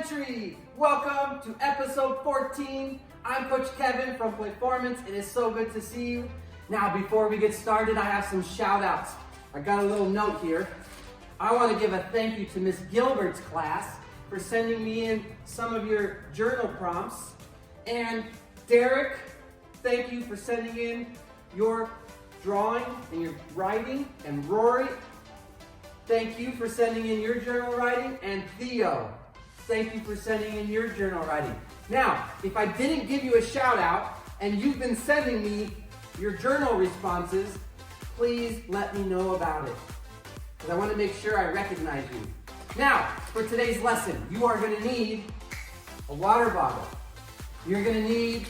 Elementary! Welcome to episode 14. I'm Coach Kevin from Playformance. It is so good to see you. Now, before we get started, I have some shout outs. I got a little note here. I want to give a thank you to Miss Gilbert's class for sending me in some of your journal prompts. And Derek, thank you for sending in your drawing and your writing. And Rory, thank you for sending in your journal writing. And Theo, thank you for sending in your journal writing. Now, if I didn't give you a shout out and you've been sending me your journal responses, please let me know about it, because I want to make sure I recognize you. Now, for today's lesson, you are going to need a water bottle. You're going to need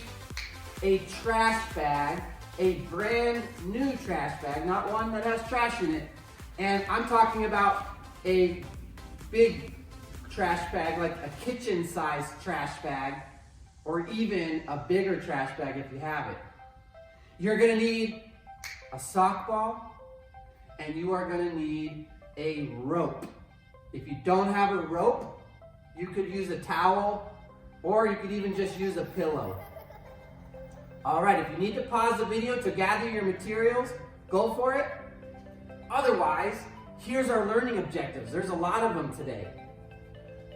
a trash bag, a brand new trash bag, not one that has trash in it. And I'm talking about a big trash bag, like a kitchen-sized trash bag, or even a bigger trash bag if you have it. You're gonna need a sock ball, and you are gonna need a rope. If you don't have a rope, you could use a towel, or you could even just use a pillow. All right, if you need to pause the video to gather your materials, go for it. Otherwise, here's our learning objectives. There's a lot of them today.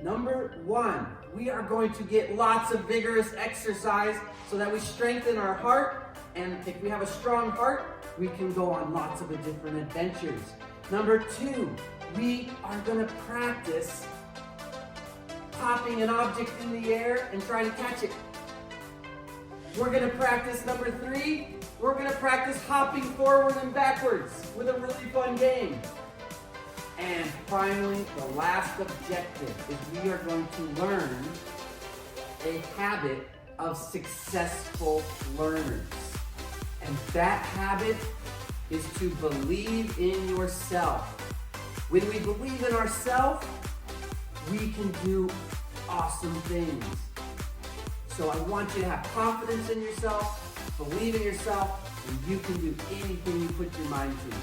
Number one, we are going to get lots of vigorous exercise so that we strengthen our heart. And if we have a strong heart, we can go on lots of different adventures. Number two, we are going to practice popping an object in the air and trying to catch it. We're going to practice number three. We're going to practice hopping forward and backwards with a really fun game. And finally, the last objective is we are going to learn a habit of successful learners. And that habit is to believe in yourself. When we believe in ourselves, we can do awesome things. So I want you to have confidence in yourself, believe in yourself, and you can do anything you put your mind to.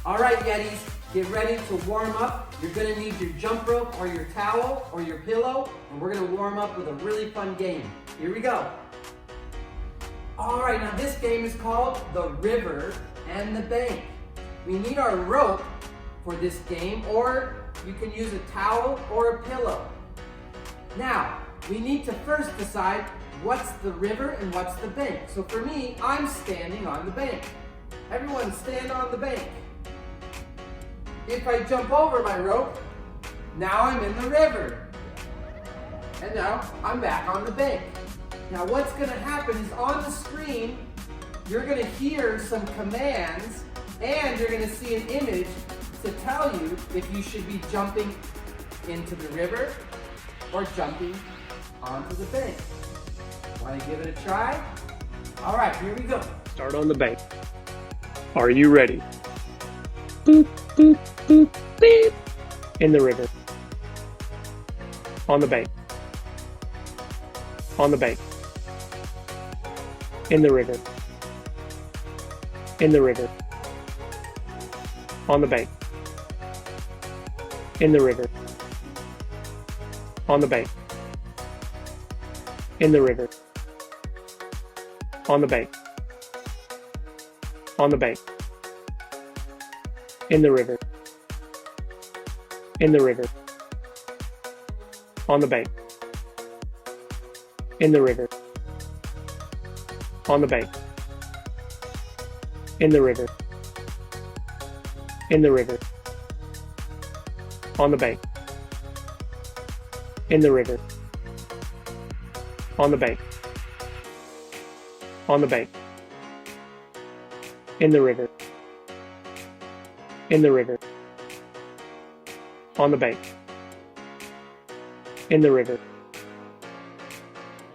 All right, Yetis, get ready to warm up. You're gonna need your jump rope or your towel or your pillow, and we're gonna warm up with a really fun game. Here we go. All right, now this game is called The River and the Bank. We need our rope for this game, or you can use a towel or a pillow. Now, we need to first decide what's the river and what's the bank. So for me, I'm standing on the bank. Everyone stand on the bank. If I jump over my rope, now I'm in the river. And now I'm back on the bank. Now what's gonna happen is on the screen, you're gonna hear some commands and you're gonna see an image to tell you if you should be jumping into the river or jumping onto the bank. Wanna give it a try? All right, here we go. Start on the bank. Are you ready? Boop, boop, boop, beep. In the river. On the bank. On the bank. In the river. In the river. On the bank. In the river. On the bank. In the river. On the bank. On the bank. In the river. In the river. On the bank. In the river. On the bank. In the river. In the river. On the bank. In the river. On the bank. On the bank. In the river. In the river. On the bank. In the river.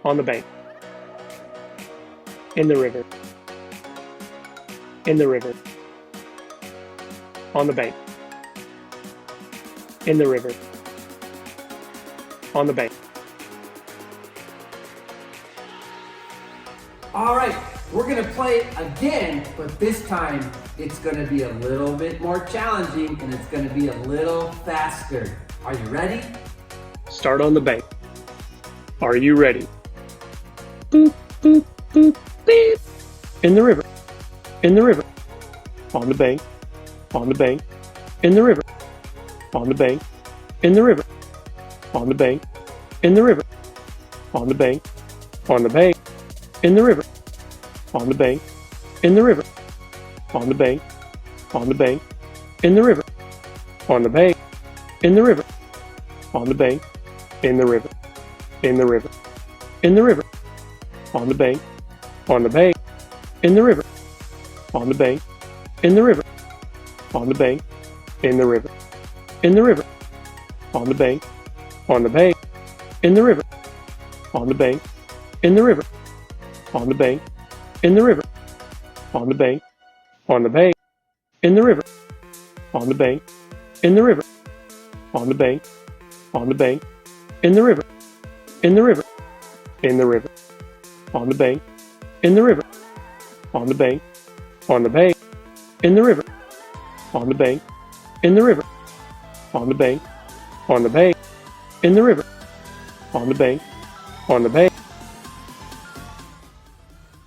On the bank. In the river. In the river. On the bank. In the river. On the bank. All right, we're gonna play it again, but this time it's gonna be a little bit more challenging and it's gonna be a little faster. Are you ready? Start on the bank. Are you ready? Boop, boop, boop, beep. In the river. In the river. On the bank. On the bank. In the river. On the bank. In the river. On the bank. In the river. On the bank. On the bank. In the river. On the bank. In the river. On the bank. On the bank. In the river. On the bank. In the river. On the bank. In the river. In the river. In the river. On the bank. On the bank. In the river. On the bank. In the river. On the bank. In the river. In the river. On the bank. On the bank. In the river. On the bank. In the river. On the bank. In the river. On the bank. On the bank. In the river. On the bank. In the river. On the bank. On the bank. In the river. In the river. In the river. On the bank. In the river. On the bank. On the bank. In the river. On the bank. In the river. On the bank. On the bank. In the river. On the bank. On the bank.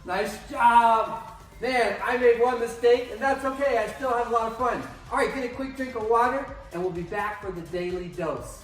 Nice job. Man, I made one mistake, and that's okay. I still had a lot of fun. All right, get a quick drink of water, and we'll be back for the daily dose.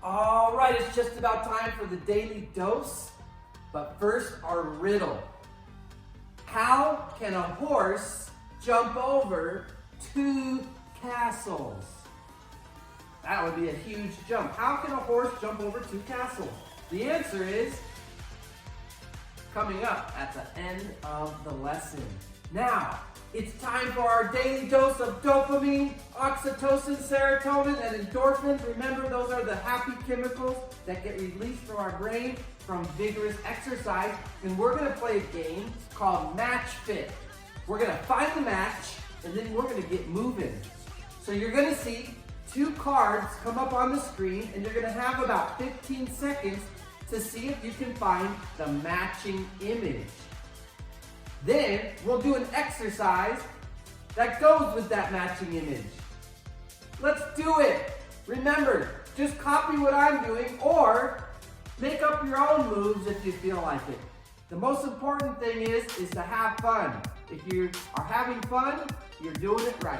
All right, it's just about time for the daily dose. But first, our riddle. How can a horse jump over 2 castles? That would be a huge jump. How can a horse jump over 2 castles? The answer is coming up at the end of the lesson. Now, it's time for our daily dose of dopamine, oxytocin, serotonin, and endorphins. Remember, those are the happy chemicals that get released from our brain from vigorous exercise. And we're going to play a game called Match Fit. We're going to find the match, and then we're going to get moving. So you're going to see 2 cards come up on the screen, and you're going to have about 15 seconds to see if you can find the matching image. Then we'll do an exercise that goes with that matching image. Let's do it. Remember, just copy what I'm doing or make up your own moves if you feel like it. The most important thing is to have fun. If you are having fun, you're doing it right.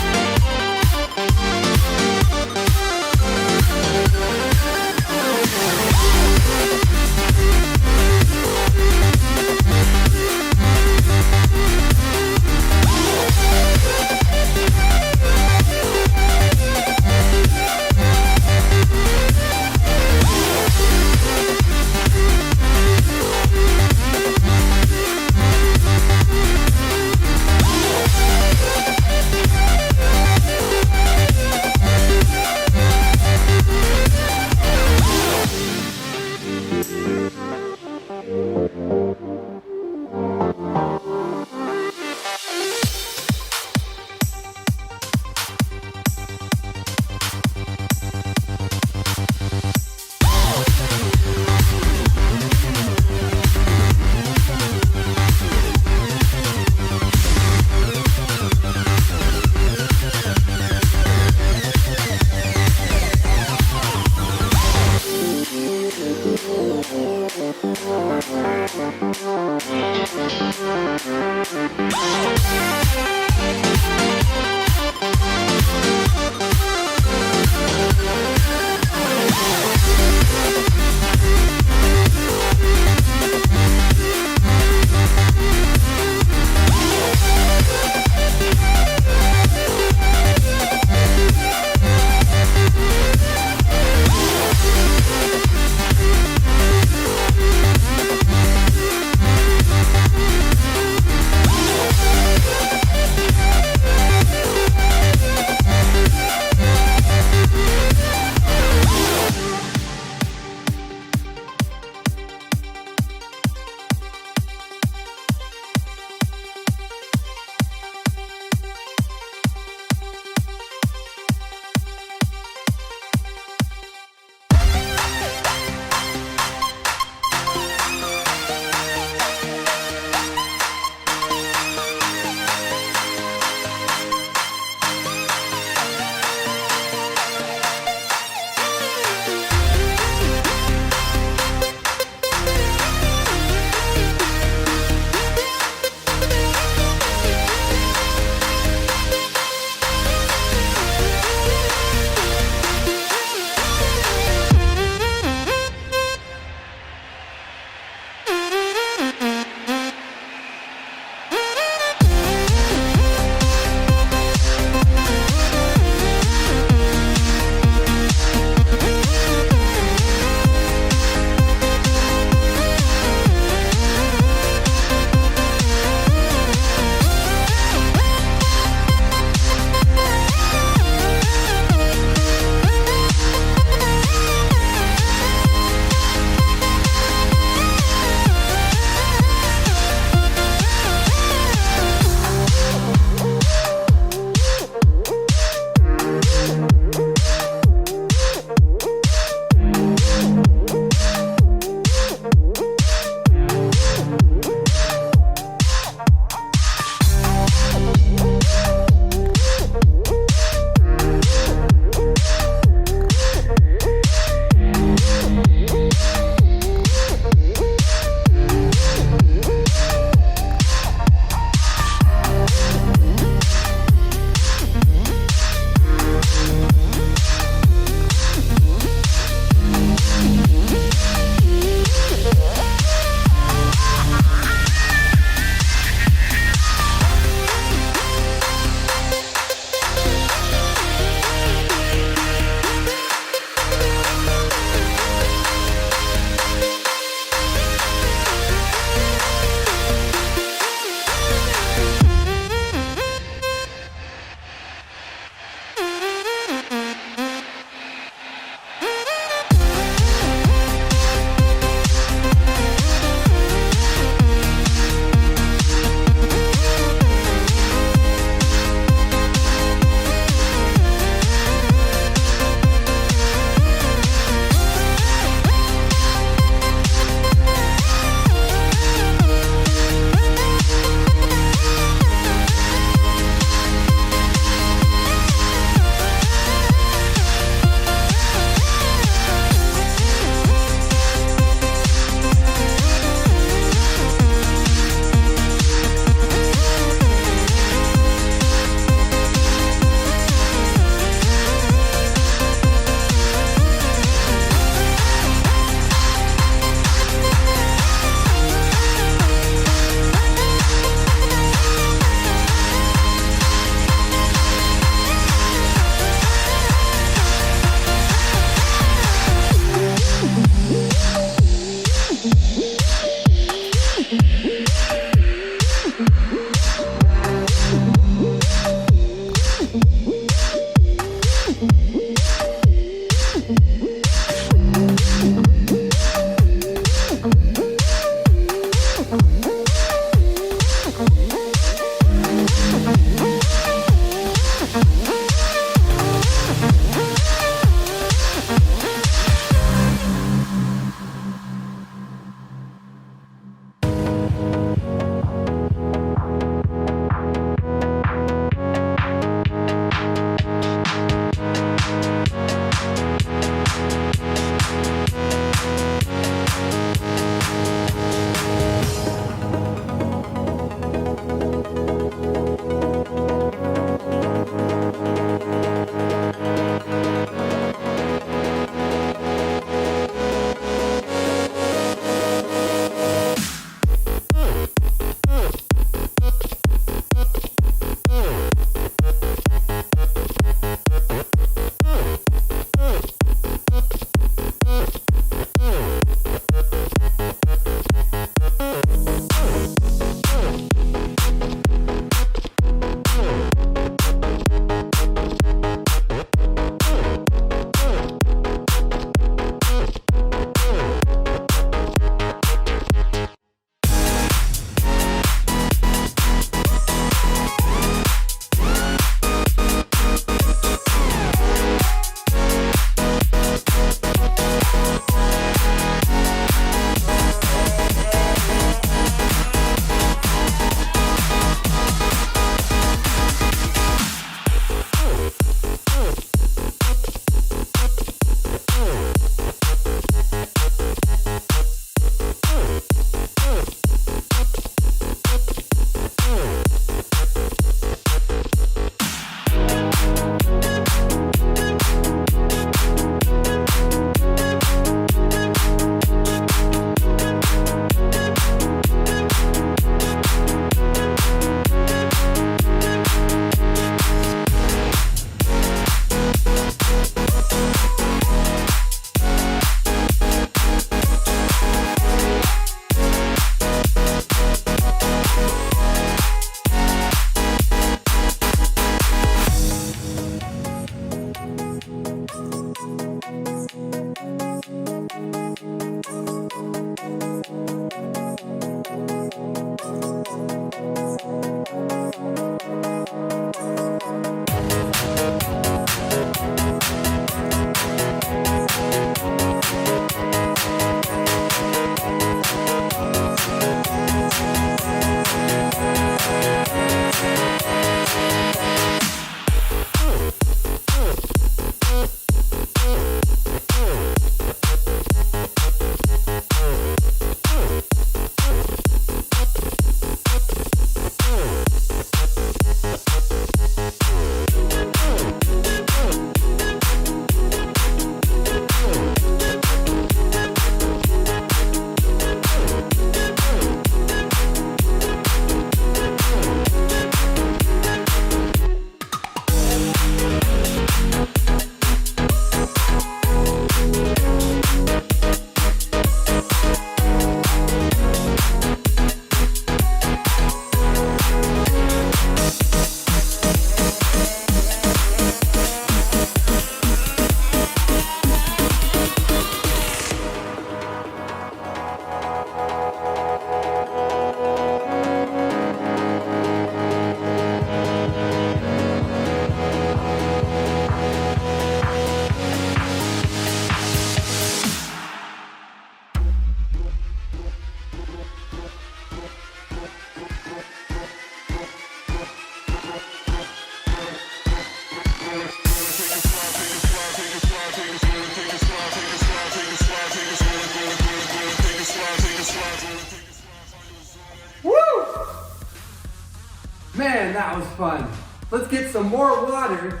Man, that was fun. Let's get some more water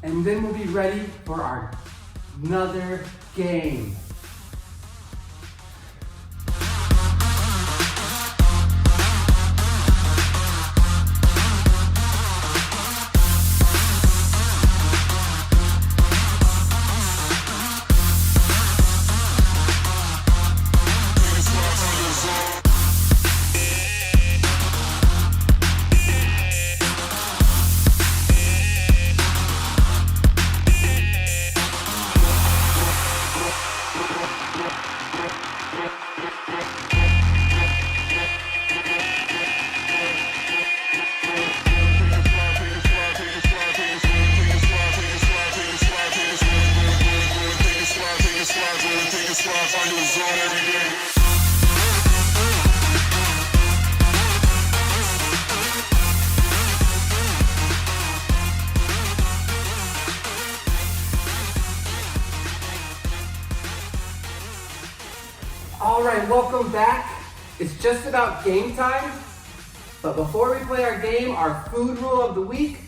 and then we'll be ready for our another game. All right, welcome back. It's just about game time. But before we play our game, our food rule of the week: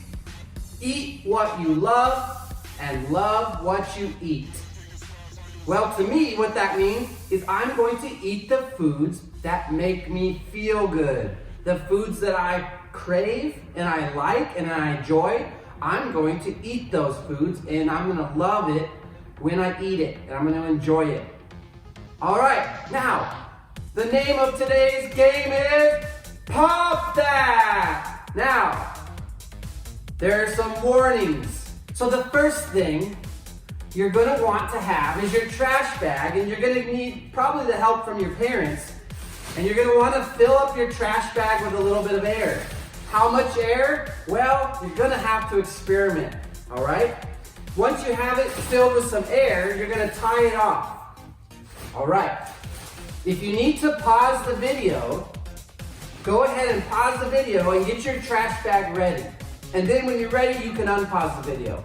eat what you love and love what you eat. Well, to me, what that means is I'm going to eat the foods that make me feel good. The foods that I crave and I like and I enjoy, I'm going to eat those foods and I'm going to love it when I eat it and I'm going to enjoy it. All right, now, the name of today's game is Pop That! Now, there are some warnings. So the first thing you're gonna want to have is your trash bag, and you're gonna need probably the help from your parents, and you're gonna wanna fill up your trash bag with a little bit of air. How much air? Well, you're gonna have to experiment, all right? Once you have it filled with some air, you're gonna tie it off. All right, if you need to pause the video, go ahead and pause the video and get your trash bag ready. And then when you're ready, you can unpause the video.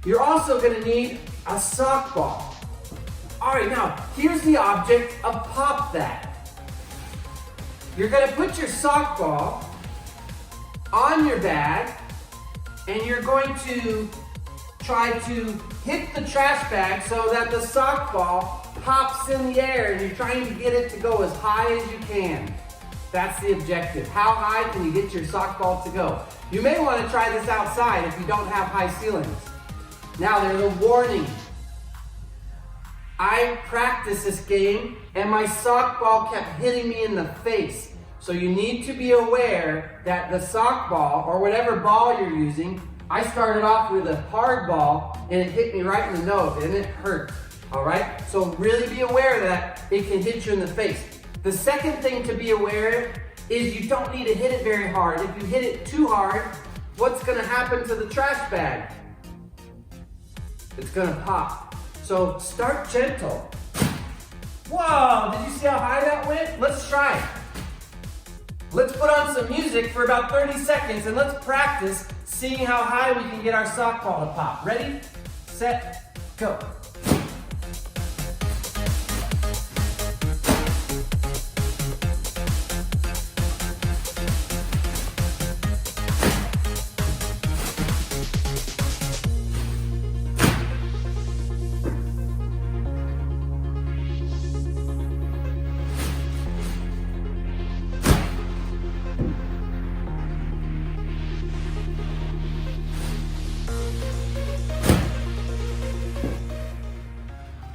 You're also gonna need a sock ball. All right, now, here's the object of Pop That. You're gonna put your sock ball on your bag, and you're going to try to hit the trash bag so that the sock ball pops in the air, and you're trying to get it to go as high as you can. That's the objective. How high can you get your sock ball to go? You may want to try this outside if you don't have high ceilings. Now, there's a warning. I practiced this game and my sock ball kept hitting me in the face. So you need to be aware that the sock ball, or whatever ball you're using, I started off with a hard ball and it hit me right in the nose and it hurt, all right? So really be aware that it can hit you in the face. The second thing to be aware is you don't need to hit it very hard. If you hit it too hard, what's gonna happen to the trash bag? It's gonna pop. So start gentle. Whoa, did you see how high that went? Let's try it. Let's put on some music for about 30 seconds and let's practice seeing how high we can get our sock ball to pop. Ready, set, go.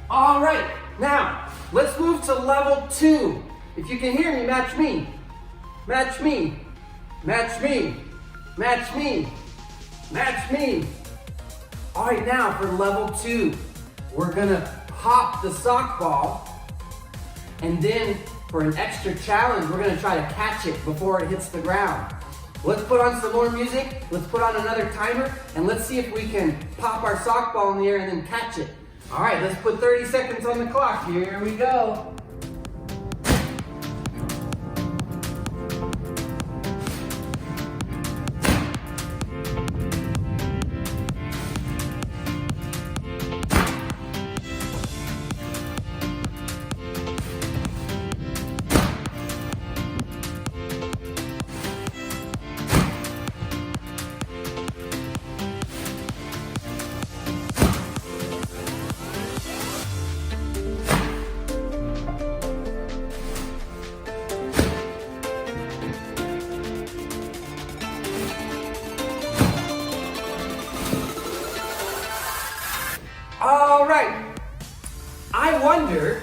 All right, now let's move to level 2. If you can hear me, match me. Match me. Match me. Match me. Match me. All right, now for level 2, we're gonna pop the sock ball, and then for an extra challenge, we're gonna try to catch it before it hits the ground. Let's put on some more music, let's put on another timer, and let's see if we can pop our sock ball in the air and then catch it. All right, let's put 30 seconds on the clock. Here we go. I wonder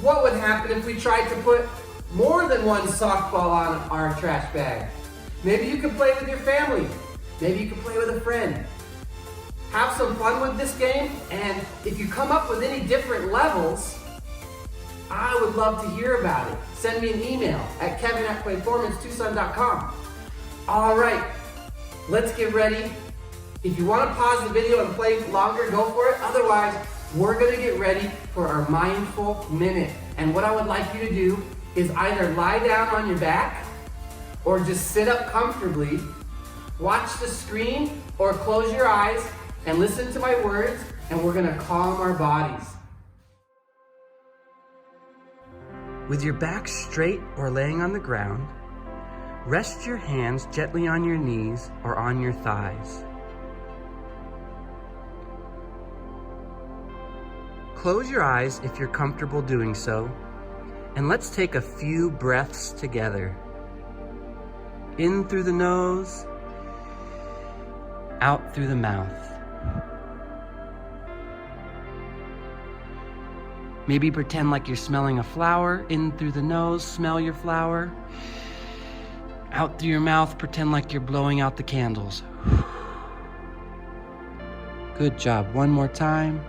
what would happen if we tried to put more than one softball on our trash bag. Maybe you could play with your family. Maybe you could play with a friend. Have some fun with this game, and if you come up with any different levels, I would love to hear about it. Send me an email at kevin@playformancetucson.com. All right, let's get ready. If you want to pause the video and play longer, go for it. Otherwise, we're gonna get ready for our mindful minute. And what I would like you to do is either lie down on your back or just sit up comfortably, watch the screen, or close your eyes and listen to my words, and we're gonna calm our bodies. With your back straight or laying on the ground, rest your hands gently on your knees or on your thighs. Close your eyes if you're comfortable doing so, and let's take a few breaths together. In through the nose, out through the mouth. Maybe pretend like you're smelling a flower. In through the nose, smell your flower. Out through your mouth, pretend like you're blowing out the candles. Good job. One more time.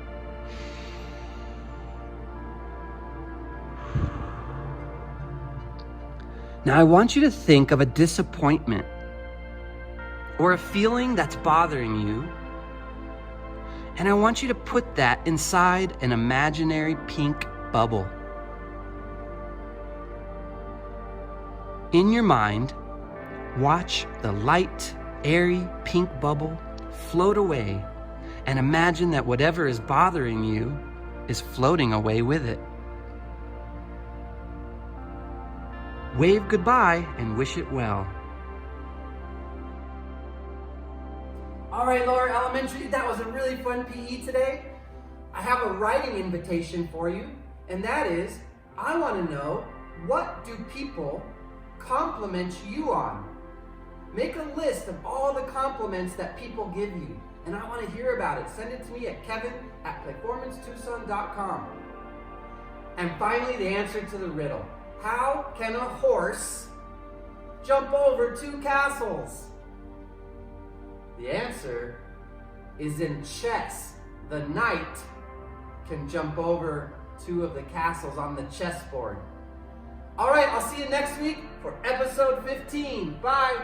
Now I want you to think of a disappointment or a feeling that's bothering you, and I want you to put that inside an imaginary pink bubble. In your mind, watch the light, airy pink bubble float away, and imagine that whatever is bothering you is floating away with it. Wave goodbye and wish it well. All right, Lower Elementary, that was a really fun PE today. I have a writing invitation for you, and that is, I want to know, what do people compliment you on? Make a list of all the compliments that people give you, and I want to hear about it. Send it to me at kevin@playformancetucson.com. And finally, the answer to the riddle. How can a horse jump over two castles? The answer is in chess. The knight can jump over two of the castles on the chessboard. All right, I'll see you next week for episode 15. Bye.